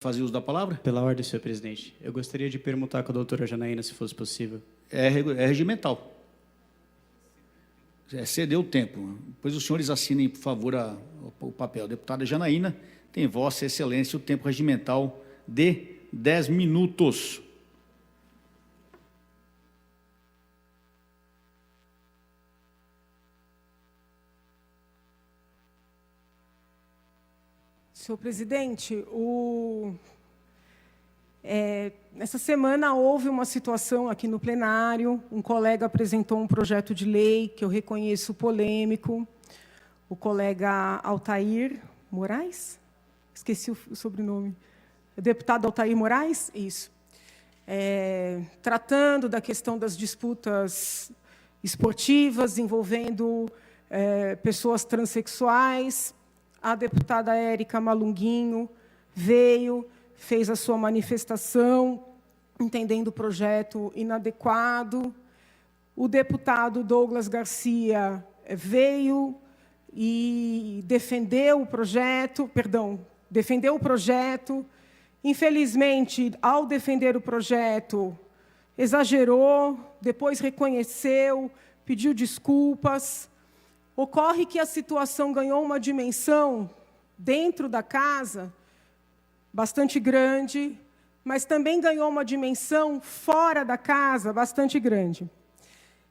Fazer uso da palavra? Pela ordem, senhor presidente. Eu gostaria de perguntar com a doutora Janaína, se fosse possível. É regimental. Cedeu o tempo. Depois os senhores assinem, por favor, o papel. Deputada Janaína, tem vossa excelência o tempo regimental de 10 minutos. Senhor presidente, essa semana houve uma situação aqui no plenário, um colega apresentou um projeto de lei que eu reconheço polêmico, o colega Altair Moraes, esqueci o sobrenome, deputado Altair Moraes, isso, tratando da questão das disputas esportivas envolvendo pessoas transexuais. A deputada Érica Malunguinho veio, fez a sua manifestação, entendendo o projeto inadequado. O deputado Douglas Garcia veio e defendeu o projeto, Infelizmente, ao defender o projeto, exagerou, depois reconheceu, pediu desculpas. Ocorre que a situação ganhou uma dimensão dentro da casa bastante grande, mas também ganhou uma dimensão fora da casa bastante grande.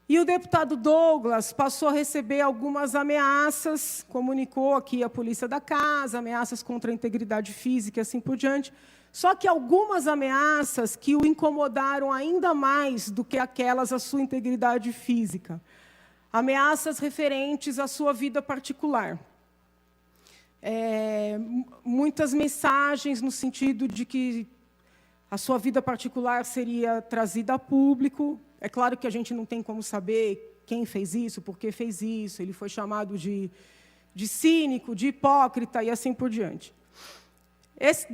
E o deputado Douglas passou a receber algumas ameaças, comunicou aqui à polícia da casa, ameaças contra a integridade física e assim por diante, só que algumas ameaças que o incomodaram ainda mais do que aquelas à sua integridade física. Ameaças referentes à sua vida particular. Muitas mensagens no sentido de que a sua vida particular seria trazida a público. É claro que a gente não tem como saber quem fez isso, por que fez isso. Ele foi chamado de cínico, de hipócrita e assim por diante.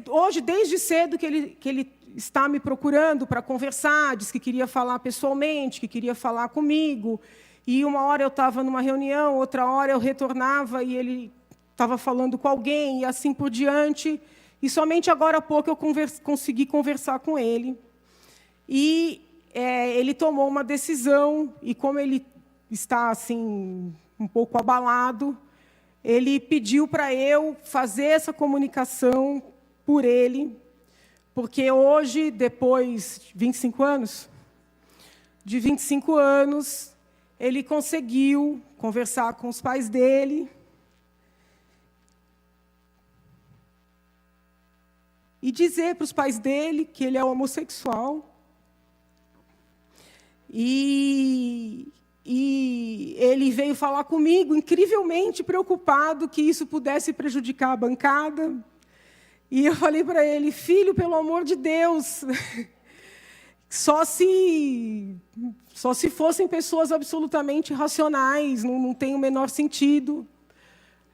Hoje, desde cedo que ele está me procurando para conversar, disse que queria falar pessoalmente, que queria falar comigo. E uma hora eu estava numa reunião, outra hora eu retornava e ele estava falando com alguém, e assim por diante. E somente agora há pouco eu consegui conversar com ele. E ele tomou uma decisão, e como ele está assim, um pouco abalado, ele pediu para eu fazer essa comunicação por ele, porque hoje, depois de 25 anos, ele conseguiu conversar com os pais dele e dizer para os pais dele que ele é homossexual. E ele veio falar comigo, incrivelmente preocupado que isso pudesse prejudicar a bancada. E eu falei para ele: filho, pelo amor de Deus, só se fossem pessoas absolutamente racionais, não tem o menor sentido.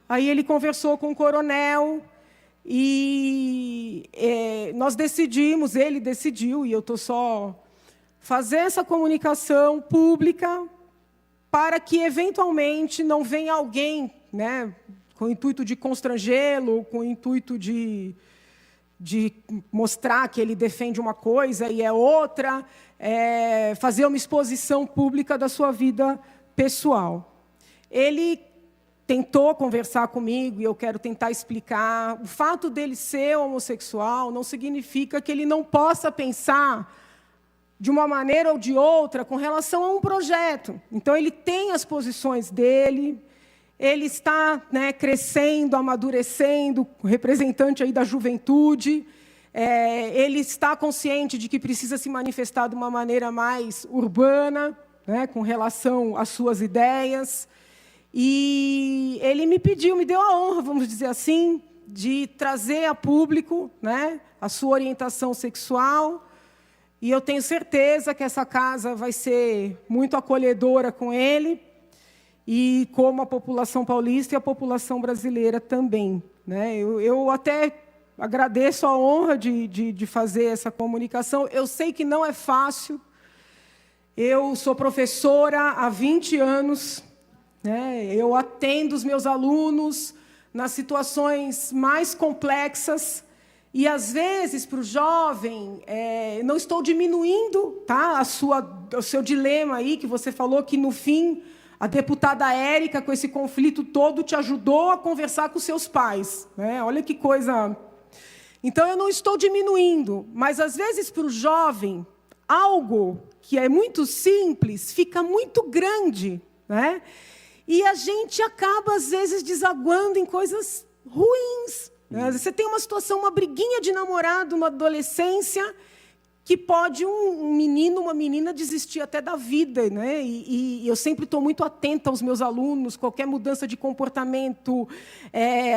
Aí ele conversou com o coronel e ele decidiu, e eu estou só fazer essa comunicação pública para que, eventualmente, não venha alguém, né, com o intuito de constrangê-lo, com o intuito de mostrar que ele defende uma coisa e é outra, fazer uma exposição pública da sua vida pessoal. Ele tentou conversar comigo e eu quero tentar explicar. O fato dele ser homossexual não significa que ele não possa pensar de uma maneira ou de outra com relação a um projeto. Então, ele tem as posições dele, ele está, né, crescendo, amadurecendo, representante aí da juventude, ele está consciente de que precisa se manifestar de uma maneira mais urbana, né, com relação às suas ideias. E ele me deu a honra, vamos dizer assim, de trazer a público, né, a sua orientação sexual. E eu tenho certeza que essa casa vai ser muito acolhedora com ele, e como a população paulista e a população brasileira também, né? Eu até agradeço a honra de fazer essa comunicação. Eu sei que não é fácil. Eu sou professora há 20 anos, né? Eu atendo os meus alunos nas situações mais complexas. E, às vezes, para o jovem, não estou diminuindo, tá, o seu dilema aí, que você falou que, no fim, a deputada Érica, com esse conflito todo, te ajudou a conversar com seus pais, né? Olha que coisa... Então, eu não estou diminuindo, mas, às vezes, para o jovem, algo que é muito simples fica muito grande, né? E a gente acaba, às vezes, desaguando em coisas ruins. Você tem uma situação, uma briguinha de namorado, uma adolescência, que pode um menino, uma menina desistir até da vida, né? E eu sempre estou muito atenta aos meus alunos, qualquer mudança de comportamento,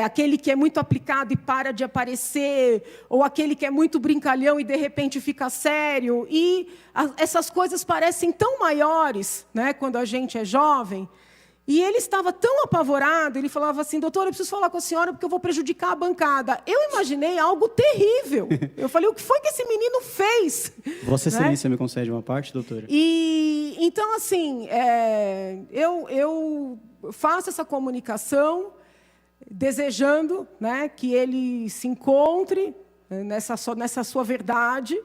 aquele que é muito aplicado e para de aparecer, ou aquele que é muito brincalhão e, de repente, fica sério. E essas coisas parecem tão maiores, né, quando a gente é jovem. E ele estava tão apavorado, ele falava assim, doutora, eu preciso falar com a senhora porque eu vou prejudicar a bancada. Eu imaginei algo terrível. Eu falei, o que foi que esse menino fez? Vossa Excelência me concede uma parte, doutora? E então, assim, eu faço essa comunicação desejando, né, que ele se encontre nessa sua verdade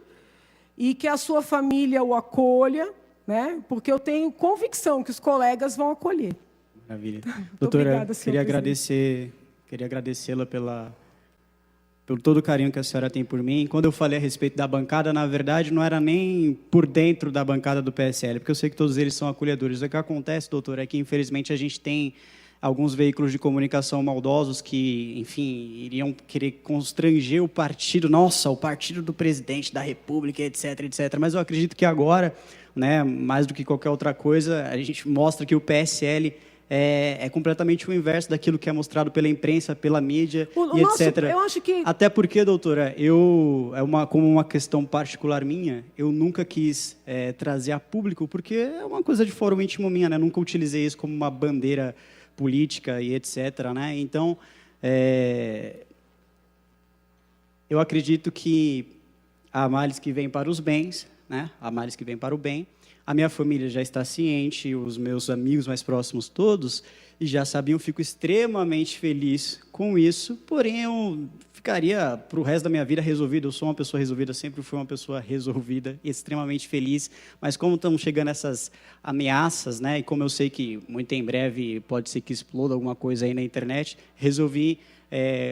e que a sua família o acolha, né, porque eu tenho convicção que os colegas vão acolher. Maravilha. Doutora, obrigada, queria agradecê-la pelo todo o carinho que a senhora tem por mim. Quando eu falei a respeito da bancada, na verdade, não era nem por dentro da bancada do PSL, porque eu sei que todos eles são acolhedores. O que acontece, doutora, é que, infelizmente, a gente tem alguns veículos de comunicação maldosos que, enfim, iriam querer constranger o partido, nossa, o partido do presidente da República, etc., etc. Mas eu acredito que agora, né, mais do que qualquer outra coisa, a gente mostra que o PSL é completamente o inverso daquilo que é mostrado pela imprensa, pela mídia, etc. Eu acho que... Até porque, doutora, como uma questão particular minha, eu nunca quis trazer a público, porque é uma coisa de fórum íntimo minha, né? Nunca utilizei isso como uma bandeira política e etc., né? Então, eu acredito que há males que vêm para os bens, né? Há males que vêm para o bem. A minha família já está ciente, os meus amigos mais próximos todos, e já sabiam, fico extremamente feliz com isso, porém eu ficaria para o resto da minha vida resolvido. Eu sou uma pessoa resolvida, sempre fui uma pessoa resolvida, extremamente feliz, mas como estamos chegando a essas ameaças, né, e como eu sei que muito em breve pode ser que exploda alguma coisa aí na internet, resolvi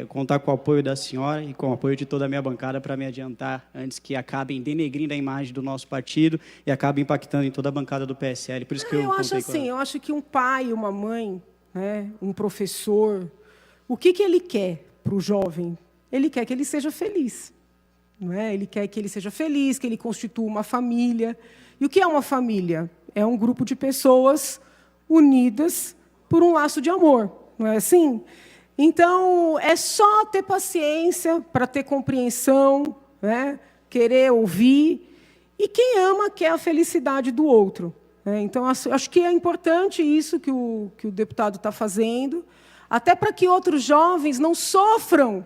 contar com o apoio da senhora e com o apoio de toda a minha bancada para me adiantar antes que acabem denegrindo a imagem do nosso partido e acabem impactando em toda a bancada do PSL. Por isso que eu acho assim, eu acho que um pai, uma mãe, né, um professor, o que ele quer para o jovem? Ele quer que ele seja feliz, não é? Ele quer que ele seja feliz, que ele constitua uma família. E o que é uma família? É um grupo de pessoas unidas por um laço de amor, não é assim? Então, é só ter paciência para ter compreensão, né? Querer ouvir. E quem ama quer a felicidade do outro, né? Então, acho que é importante isso que o deputado está fazendo, até para que outros jovens não sofram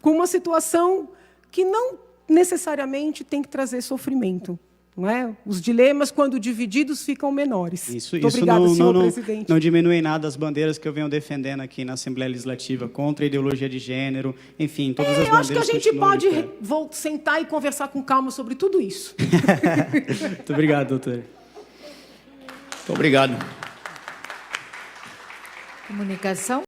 com uma situação que não necessariamente tem que trazer sofrimento. Não é? Os dilemas, quando divididos, ficam menores. Isso obrigada, senhor presidente. Não diminui nada as bandeiras que eu venho defendendo aqui na Assembleia Legislativa, contra a ideologia de gênero, enfim, todas as bandeiras. Eu acho que a gente pode sentar e conversar com calma sobre tudo isso. Muito obrigado, doutora. Muito obrigado. Comunicação.